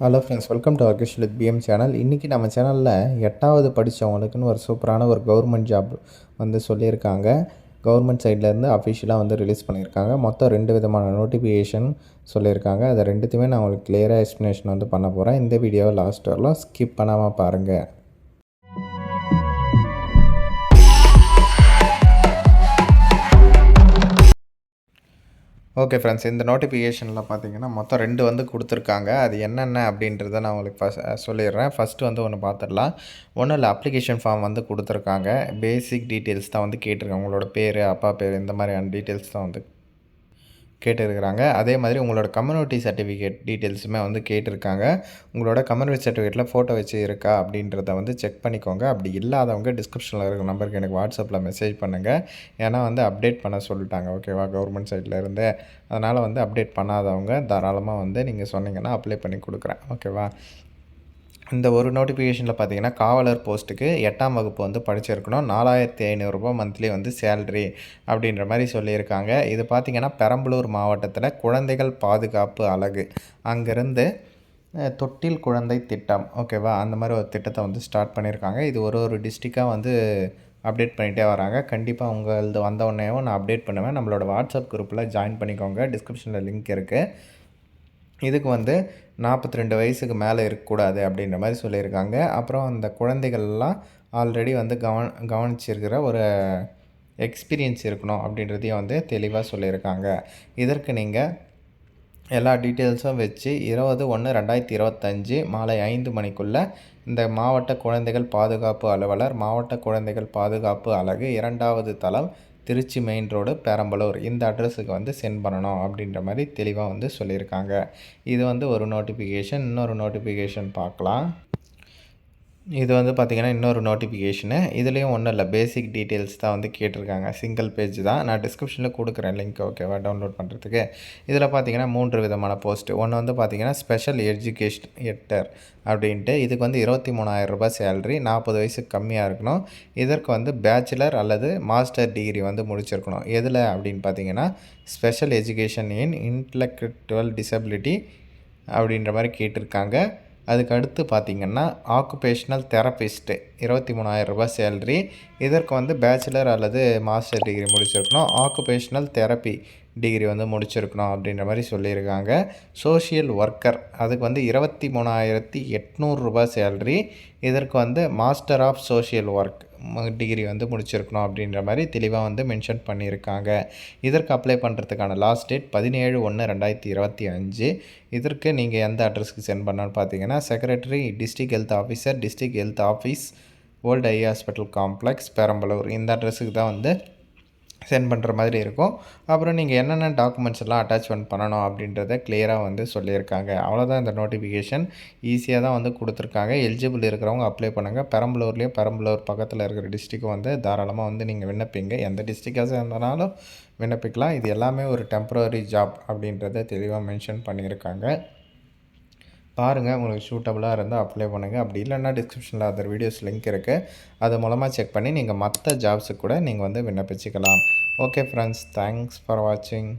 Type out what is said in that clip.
Hello friends, welcome to ஆர்கிஷ் with PM channel. இன்றைக்கி நம்ம சேனலில் 8வது படித்தவங்களுக்குன்னு ஒரு சூப்பரான ஒரு கவர்மெண்ட் ஜாப் சொல்லியிருக்காங்க. கவர்மெண்ட் சைட்லேருந்து அஃபிஷியலாக ரிலீஸ் பண்ணியிருக்காங்க. மொத்தம் 2 விதமான நோட்டிஃபிகேஷன் சொல்லியிருக்காங்க. அதை ரெண்டுத்தையுமே நான் உங்களுக்கு கிளியராக எக்ஸ்ப்ளனேஷன் பண்ண போகிறேன். இந்த வீடியோவை லாஸ்ட் வரலாம் ஸ்கிப் பண்ணாமல் பாருங்கள். ஓகே ஃப்ரெண்ட்ஸ், இந்த நோட்டிஃபிகேஷனில் பார்த்தீங்கன்னா மொத்தம் 2 கொடுத்துருக்காங்க. அது என்னென்ன அப்படின்றத நான் உங்களுக்கு சொல்லிடுறேன். ஃபஸ்ட்டு ஒன்று பார்த்துடலாம். ஒன்றும் இல்லை, அப்ளிகேஷன் ஃபார்ம் கொடுத்துருக்காங்க. பேசிக் டீட்டெயில்ஸ் தான் கேட்டிருக்காங்க. உங்களோட பேர், அப்பா பேர், இந்த மாதிரியான டீட்டெயில்ஸ் தான் கேட்டிருக்கிறாங்க. அதே மாதிரி உங்களோட கம்யூனிட்டி சர்டிஃபிகேட் டீட்டெயில்ஸுமே கேட்டிருக்காங்க. உங்களோட கம்யூனிட்டி சர்டிஃபிகேட்டில் ஃபோட்டோ வச்சு இருக்கா அப்படின்றத செக் பண்ணிக்கோங்க. அப்படி இல்லாதவங்க டிஸ்கிரிப்ஷனில் இருக்கிற நம்பருக்கு எனக்கு வாட்ஸ்அப்பில் மெசேஜ் பண்ணுங்கள். ஏன்னா அப்டேட் பண்ண சொல்லிட்டாங்க. ஓகேவா, கவர்மெண்ட் சைட்டில் இருந்து. அதனால் அப்டேட் பண்ணாதவங்க தாராளமாக நீங்கள் சொன்னீங்கன்னா அப்ளை பண்ணி கொடுக்குறேன். ஓகேவா. இந்த ஒரு நோட்டிஃபிகேஷனில் பார்த்தீங்கன்னா காவலர் போஸ்ட்டுக்கு 8ஆம் வகுப்பு படிச்சிருக்கணும். 4500 ரூபா மந்த்லி சேல்ரி அப்படின்ற மாதிரி சொல்லியிருக்காங்க. இது பார்த்திங்கன்னா பெரம்பலூர் மாவட்டத்தில் குழந்தைகள் பாதுகாப்பு அலகு அங்கேருந்து தொட்டில் குழந்தை திட்டம், ஓகேவா, அந்த மாதிரி ஒரு திட்டத்தை ஸ்டார்ட் பண்ணியிருக்காங்க. இது ஒரு டிஸ்ட்ரிக்டாக அப்டேட் பண்ணிகிட்டே வராங்க. கண்டிப்பாக உங்களது வந்தவுடனேவும் நான் அப்டேட் பண்ணுவேன். நம்மளோட வாட்ஸ்அப் குரூப்பில் ஜாயின் பண்ணிக்கோங்க. டிஸ்கிரிப்ஷனில் லிங்க் இருக்குது. இதுக்கு 42 வயசுக்கு மேலே இருக்கக்கூடாது அப்படின்ற மாதிரி சொல்லியிருக்காங்க. அப்புறம் அந்த குழந்தைகள்லாம் ஆல்ரெடி கவனிச்சிருக்கிற ஒரு எக்ஸ்பீரியன்ஸ் இருக்கணும் அப்படின்றதையும் தெளிவாக சொல்லியிருக்காங்க. இதற்கு நீங்கள் எல்லா டீட்டெயில்ஸும் வச்சு 20/1/2025 மாலை 5 மணிக்குள்ளே இந்த மாவட்ட குழந்தைகள் பாதுகாப்பு அலுவலர், மாவட்ட குழந்தைகள் பாதுகாப்பு அலகு, 2வது தளம், திருச்சி மெயின் ரோடு, பெரம்பலூர், இந்த அட்ரஸுக்கு சென்ட் பண்ணணும் அப்படின்ற மாதிரி தெளிவாக சொல்லியிருக்காங்க. இது ஒரு நோட்டிஃபிகேஷன். இன்னொரு நோட்டிஃபிகேஷன் பார்க்கலாம். இது பார்த்திங்கன்னா இன்னொரு நோட்டிஃபிகேஷனு. இதுலேயும் ஒன்றும் இல்லை, பேசிக் டீட்டெயில்ஸ் தான் கேட்டிருக்காங்க. சிங்கிள் பேஜ் தான். நான் டிஸ்கிரிப்ஷனில் கொடுக்குறேன் லிங்க், ஓகேவா, டவுன்லோட் பண்ணுறதுக்கு. இதில் பார்த்திங்கன்னா 3 விதமான போஸ்ட்டு. ஒன்று பார்த்திங்கன்னா ஸ்பெஷல் எஜுகேஷன் எட்டர் அப்படின்ட்டு. இதுக்கு 23,000 ரூபாய் சேலரி, 40 வயசுக்கு கம்மியாக இருக்கணும். இதற்கு பேச்சுலர் அல்லது மாஸ்டர் டிகிரி முடிச்சிருக்கணும். எதில் அப்படின்னு பார்த்திங்கன்னா special education in intellectual disability அப்படின்ற மாதிரி கேட்டிருக்காங்க. அதுக்கு அடுத்து பார்த்திங்கன்னா ஆக்குபேஷ்னல் தெரபிஸ்ட்டு, 23,000 ரூபாய் சேல்ரி. இதற்கு பேச்சுலர் அல்லது மாஸ்டர் டிகிரி முடிச்சிருக்கணும். ஆக்குபேஷ்னல் தெரப்பி டிகிரி முடிச்சிருக்கணும் அப்படின்ற மாதிரி சொல்லியிருக்காங்க. சோஷியல் ஒர்க்கர், அதுக்கு 23,800 ரூபாய் சேல்ரி. இதற்கு master of social work degree முடிச்சிருக்கணும் அப்படின்ற மாதிரி தெளிவாக மென்ஷன் பண்ணியிருக்காங்க. இதற்கு அப்ளை பண்ணுறதுக்கான லாஸ்ட் டேட் 17/1/2025. இதற்கு நீங்கள் எந்த அட்ரஸ்க்கு சென்ட் பண்ணணும்னு பார்த்தீங்கன்னா secretary, district health officer, district health office, old I hospital complex, Perambalur, இந்த அட்ரஸுக்கு தான் சென்ட் பண்ணுற மாதிரி இருக்கும். அப்புறம் நீங்கள் என்னென்ன டாக்குமெண்ட்ஸ் எல்லாம் அட்டாச்மெண்ட் பண்ணணும் அப்படின்றத கிளியராக சொல்லியிருக்காங்க. அவ்வளோதான். இந்த நோட்டிஃபிகேஷன் ஈஸியாக தான் கொடுத்துருக்காங்க. எலிஜிபிள் இருக்கிறவங்க அப்ளை பண்ணுங்கள். பெரம்பலூர்லேயும் பெரம்பலூர் பக்கத்தில் இருக்கிற டிஸ்ட்ரிக்கும் தாராளமாக நீங்கள் விண்ணப்பிங்க. எந்த டிஸ்ட்ரிக்டாக இருந்தாலும் விண்ணப்பிக்கலாம். இது எல்லாமே ஒரு டெம்ப்ரவரி ஜாப் அப்படின்றத தெளிவாக மென்ஷன் பண்ணியிருக்காங்க. பாருங்கள், உங்களுக்கு சூட்டபுளாக இருந்தால் அப்ளை பண்ணுங்கள். அப்படி இல்லைன்னா டிஸ்கிரிப்ஷனில் அதர் வீடியோஸ் லிங்க் இருக்குது. அது மூலமாக செக் பண்ணி நீங்கள் மற்ற ஜாப்ஸுக்கு கூட நீங்கள் விண்ணப்பிச்சுக்கலாம். ஓகே ஃப்ரெண்ட்ஸ், தேங்க்ஸ் ஃபார் வாட்சிங்.